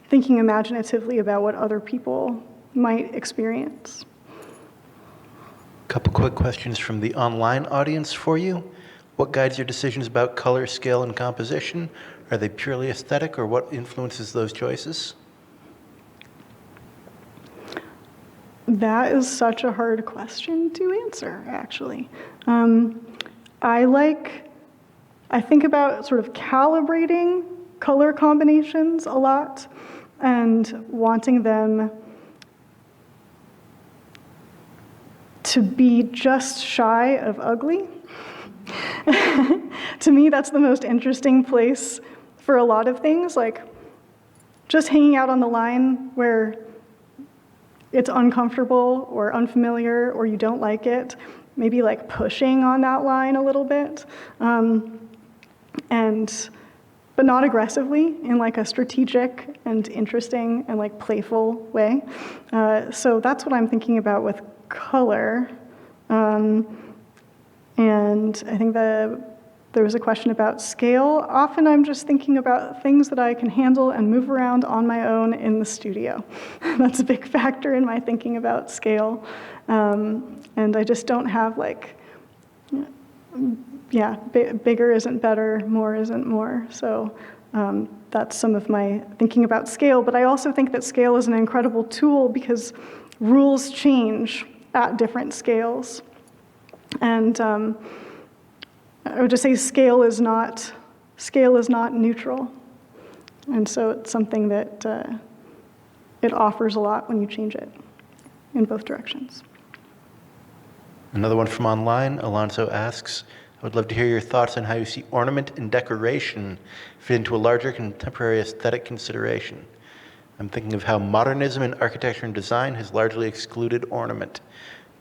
thinking imaginatively about what other people might experience. Couple quick questions from the online audience for you. What guides your decisions about color, scale, and composition? Are they purely aesthetic, or what influences those choices? That is such a hard question to answer, actually. I think about sort of calibrating color combinations a lot and wanting them to be just shy of ugly. To me, that's the most interesting place for a lot of things, like just hanging out on the line where it's uncomfortable or unfamiliar or you don't like it, maybe like pushing on that line a little bit, but not aggressively, in like a strategic and interesting and like playful way. So that's what I'm thinking about with color. And I think there was a question about scale. Often I'm just thinking about things that I can handle and move around on my own in the studio. That's a big factor in my thinking about scale. And I just don't have like, bigger isn't better, more isn't more. So that's some of my thinking about scale. But I also think that scale is an incredible tool because rules change at different scales. And I would just say scale is not neutral. And so it's something that it offers a lot when you change it in both directions. Another one from online, Alonso asks, I would love to hear your thoughts on how you see ornament and decoration fit into a larger contemporary aesthetic consideration. I'm thinking of how modernism in architecture and design has largely excluded ornament.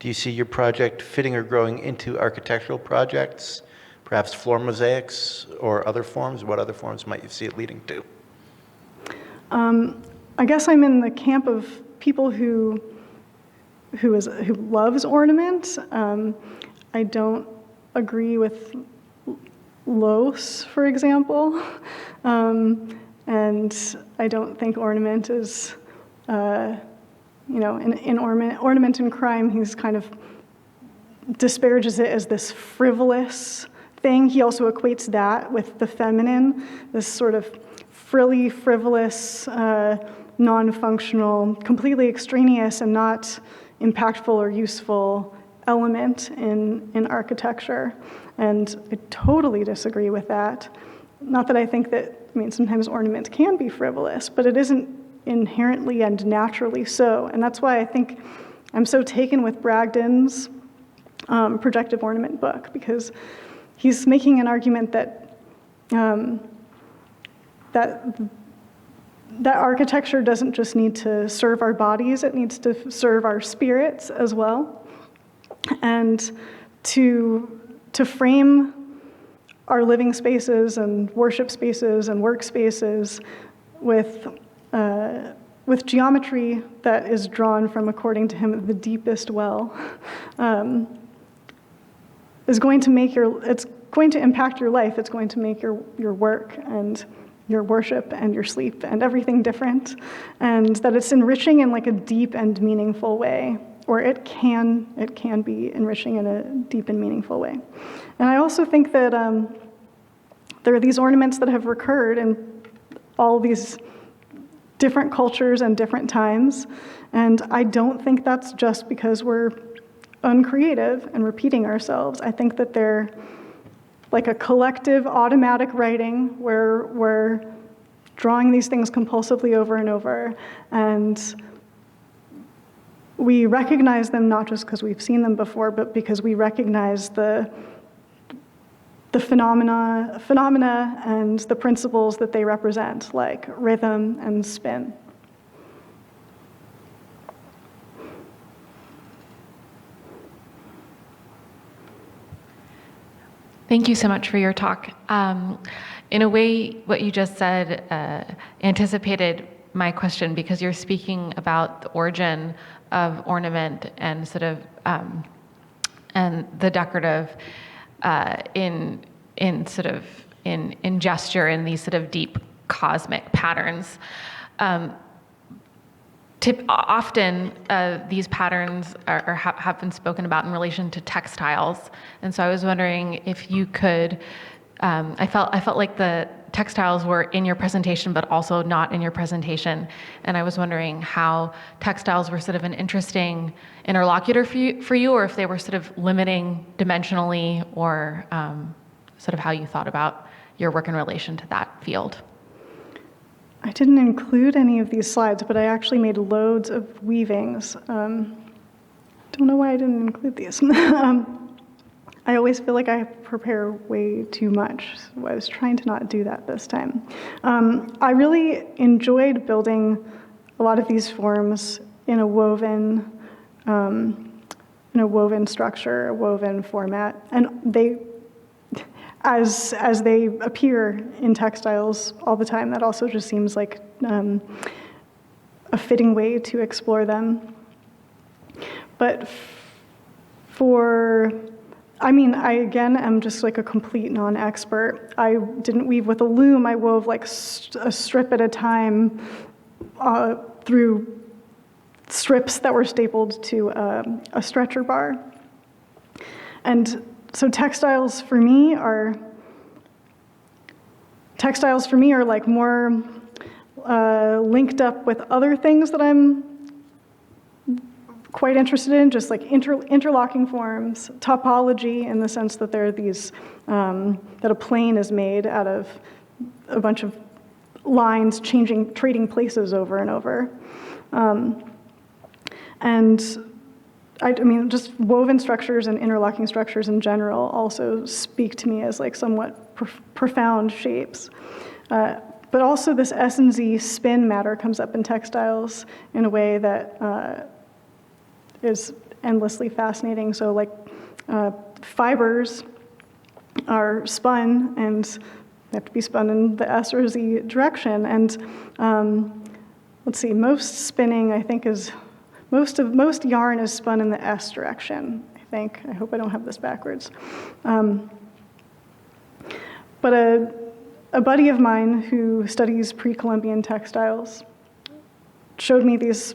Do you see your project fitting or growing into architectural projects, perhaps floor mosaics or other forms? What other forms might you see it leading to? I guess I'm in the camp of people who loves ornament. I don't agree with Los, for example, and I don't think ornament is, in Ornament and Crime, he's kind of disparages it as this frivolous thing. He also equates that with the feminine, this sort of frilly, frivolous, non-functional, completely extraneous and not impactful or useful element in architecture. And I totally disagree with that. Not that I think that, sometimes ornament can be frivolous, but it isn't inherently and naturally so. And that's why I think I'm so taken with Bragdon's projective ornament book, because he's making an argument that that architecture doesn't just need to serve our bodies, it needs to serve our spirits as well. And to frame our living spaces and worship spaces and work spaces with geometry that is drawn from, according to him, the deepest well, is going to it's going to impact your life. It's going to make your work and your worship and your sleep and everything different, and that it's enriching in like a deep and meaningful way, or it can be enriching in a deep and meaningful way. And I also think that there are these ornaments that have recurred in all these different cultures and different times, and I don't think that's just because we're uncreative and repeating ourselves. I think that they're like a collective automatic writing where we're drawing these things compulsively over and over, and we recognize them not just because we've seen them before, but because we recognize the phenomena and the principles that they represent, like rhythm and spin. Thank you so much for your talk. In a way, what you just said anticipated my question, because you're speaking about the origin of ornament and sort of and the decorative in gesture, in these sort of deep cosmic patterns. Often these patterns have been spoken about in relation to textiles, and so I was wondering if you could. I felt like the textiles were in your presentation, but also not in your presentation, and I was wondering how textiles were sort of an interesting interlocutor for you, or if they were sort of limiting dimensionally, or sort of how you thought about your work in relation to that field. I didn't include any of these slides, but I actually made loads of weavings. Don't know why I didn't include these. I always feel like I prepare way too much, so I was trying to not do that this time. I really enjoyed building a lot of these forms in a woven structure, a woven format, and they, as they appear in textiles all the time, that also just seems like a fitting way to explore them. But I again am just like a complete non-expert. I didn't weave with a loom. I wove like a strip at a time through strips that were stapled to a stretcher bar. And so textiles for me are like more linked up with other things that I'm quite interested in, just like interlocking forms, topology, in the sense that there are these, that a plane is made out of a bunch of lines trading places over and over. And just woven structures and interlocking structures in general also speak to me as like somewhat profound shapes. But also this S and Z spin matter comes up in textiles in a way that is endlessly fascinating. So like fibers are spun, and they have to be spun in the S or Z direction. And let's see, most spinning, I think, is most yarn is spun in the S direction, I think. I hope I don't have this backwards. But a buddy of mine who studies pre-Columbian textiles showed me these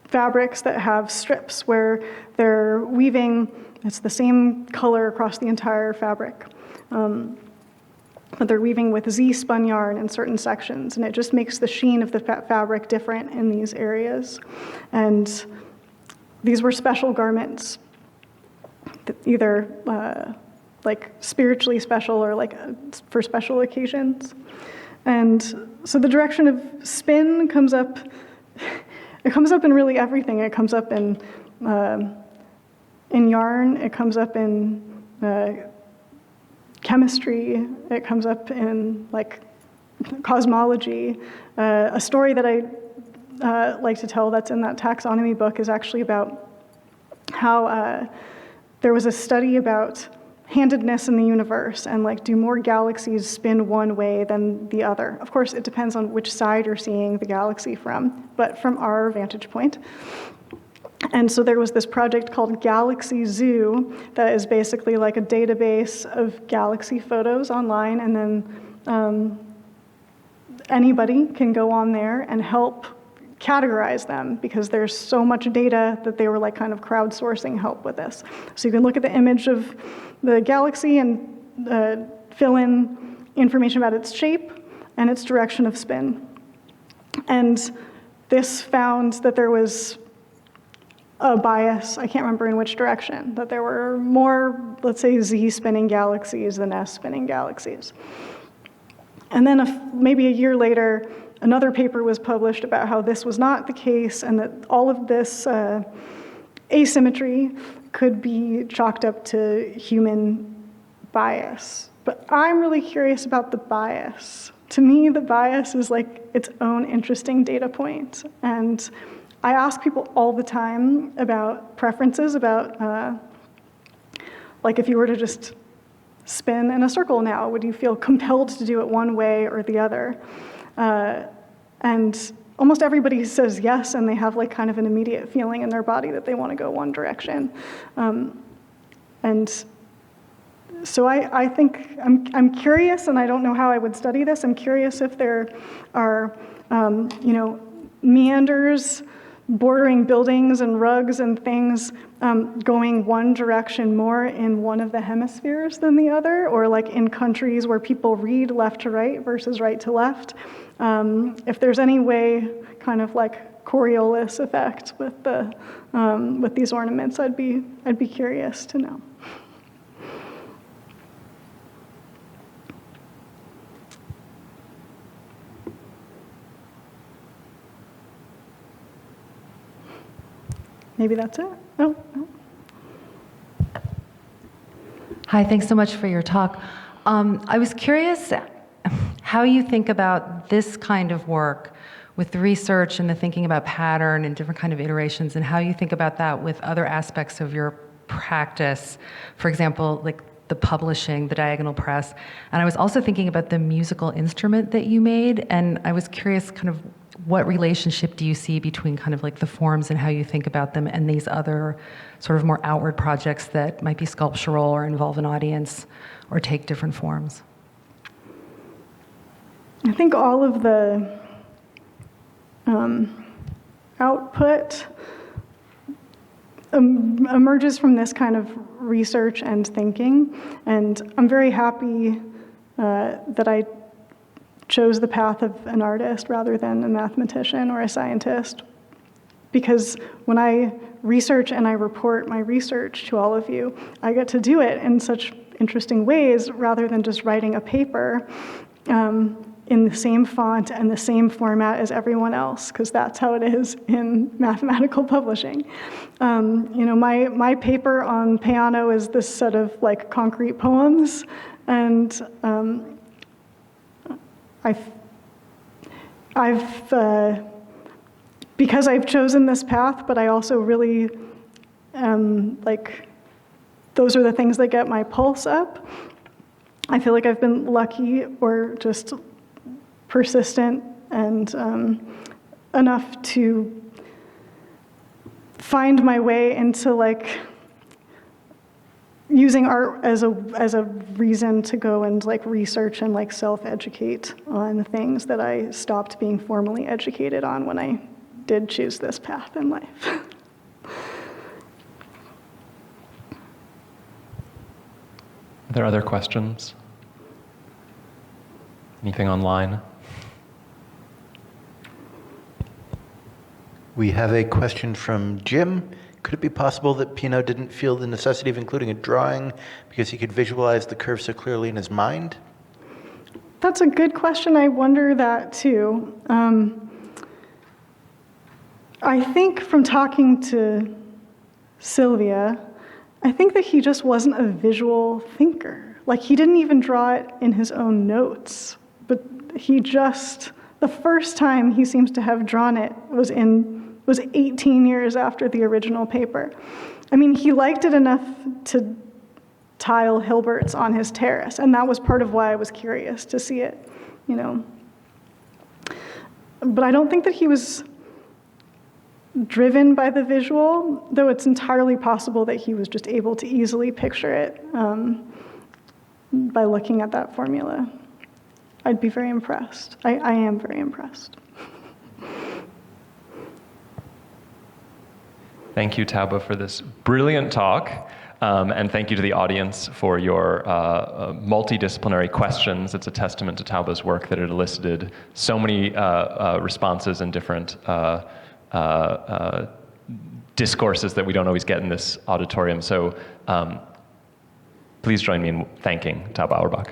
fabrics that have strips where they're weaving, it's the same color across the entire fabric. But they're weaving with Z-spun yarn in certain sections, and it just makes the sheen of the fabric different in these areas. And these were special garments, either like spiritually special or like for special occasions. And so the direction of spin comes up, it comes up in really everything. It comes up in yarn, it comes up in chemistry, it comes up in like cosmology. A story that I like to tell that's in that taxonomy book is actually about how there was a study about handedness in the universe and like do more galaxies spin one way than the other. Of course, it depends on which side you're seeing the galaxy from, but from our vantage point. And so there was this project called Galaxy Zoo that is basically like a database of galaxy photos online, and then anybody can go on there and help categorize them because there's so much data that they were like kind of crowdsourcing help with this. So you can look at the image of the galaxy and fill in information about its shape and its direction of spin. And this found that there was a bias, I can't remember in which direction, that there were more, let's say, Z spinning galaxies than S spinning galaxies. And then maybe a year later, another paper was published about how this was not the case and that all of this asymmetry could be chalked up to human bias. But I'm really curious about the bias. To me, the bias is like its own interesting data point. And I ask people all the time about preferences, about like if you were to just spin in a circle now, would you feel compelled to do it one way or the other? And almost everybody says yes, and they have like kind of an immediate feeling in their body that they want to go one direction. And so I think I'm curious, and I don't know how I would study this. I'm curious if there are, meanders bordering buildings and rugs and things going one direction more in one of the hemispheres than the other, or like in countries where people read left to right versus right to left. If there's any way, kind of like Coriolis effect with these ornaments, I'd be curious to know. Maybe that's it. Oh. Hi, thanks so much for your talk. I was curious how you think about this kind of work with the research and the thinking about pattern and different kind of iterations, and how you think about that with other aspects of your practice. For example, like the publishing, the diagonal press. And I was also thinking about the musical instrument that you made, and I was curious kind of what relationship do you see between kind of like the forms and how you think about them and these other sort of more outward projects that might be sculptural or involve an audience or take different forms? I think all of the output emerges from this kind of research and thinking, and I'm very happy that I chose the path of an artist rather than a mathematician or a scientist, because when I research and I report my research to all of you, I get to do it in such interesting ways rather than just writing a paper in the same font and the same format as everyone else, because that's how it is in mathematical publishing. My paper on Peano is this set of like concrete poems, and because I've chosen this path, but I also really those are the things that get my pulse up. I feel like I've been lucky or just persistent and enough to find my way into like using art as a reason to go and like research and like self-educate on things that I stopped being formally educated on when I did choose this path in life. Are there other questions? Anything online? We have a question from Jim. Could it be possible that Peano didn't feel the necessity of including a drawing because he could visualize the curve so clearly in his mind? That's a good question. I wonder that too. I think from talking to Sylvia, I think that he just wasn't a visual thinker. Like, he didn't even draw it in his own notes, but the first time he seems to have drawn it was 18 years after the original paper. I mean, he liked it enough to tile Hilberts on his terrace, and that was part of why I was curious to see it, you know. But I don't think that he was driven by the visual, though it's entirely possible that he was just able to easily picture it by looking at that formula. I'd be very impressed. I am very impressed. Thank you, Tauba, for this brilliant talk. And thank you to the audience for your multidisciplinary questions. It's a testament to Tauba's work that it elicited so many responses and different discourses that we don't always get in this auditorium. So please join me in thanking Tauba Auerbach.